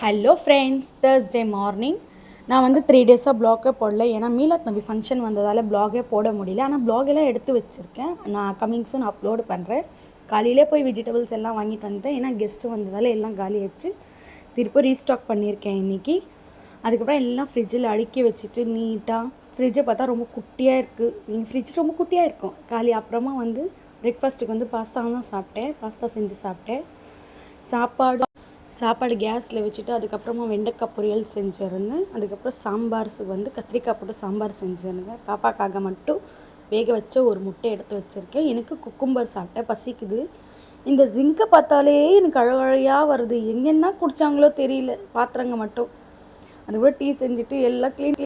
Hello friends, Thursday morning. நான் வந்து 3 டேஸாக ப்ளாகே போடல. ஏன்னா மீலாத் நபி ஃபங்க்ஷன் வந்ததால் ப்ளாகே போட முடியல. ஆனால் ப்ளாகெல்லாம் எடுத்து வச்சுருக்கேன். நான் கமிங்ஸும் நான் அப்லோடு பண்ணுறேன். காலையிலே போய் வெஜிடபிள்ஸ் எல்லாம் வாங்கிட்டு வந்துட்டேன். ஏன்னா கெஸ்ட்டு வந்ததால் எல்லாம் காலி ஆச்சு. திருப்பி ரீஸ்டாக் பண்ணியிருக்கேன் இன்றைக்கி. அதுக்கப்புறம் எல்லாம் ஃப்ரிட்ஜில் அடுக்கி வச்சுட்டு நீட்டாக ஃப்ரிட்ஜை பார்த்தா ரொம்ப குட்டியாக இருக்குது. நீங்கள் ஃப்ரிட்ஜ் ரொம்ப குட்டியாக இருக்கும் காலி. அப்புறமா வந்து பிரேக்ஃபாஸ்ட்டுக்கு வந்து பாஸ்தா தான் சாப்பிட்டேன். பாஸ்தா செஞ்சு சாப்பிட்டேன். சாப்பாடு கேஸில் வச்சுட்டு அதுக்கப்புறமா வெண்டைக்காய் பொரியல் செஞ்சுருந்தேன். அதுக்கப்புறம் சாம்பார் வந்து கத்திரிக்காய் போட்டு சாம்பார் செஞ்சுருந்தேன். பாப்பாக்காக மட்டும் வேக வச்ச ஒரு முட்டை எடுத்து வச்சுருக்கேன். எனக்கு குக்கும்பர் சாப்பிட்டேன், பசிக்குது. இந்த ஜிங்கை பார்த்தாலே எனக்கு அழகழகாக வருது. எங்கன்னா குடித்தாங்களோ தெரியல, பாத்திரங்க மட்டும். அதுக்கப்புறம் டீ செஞ்சுட்டு எல்லாம் க்ளீன்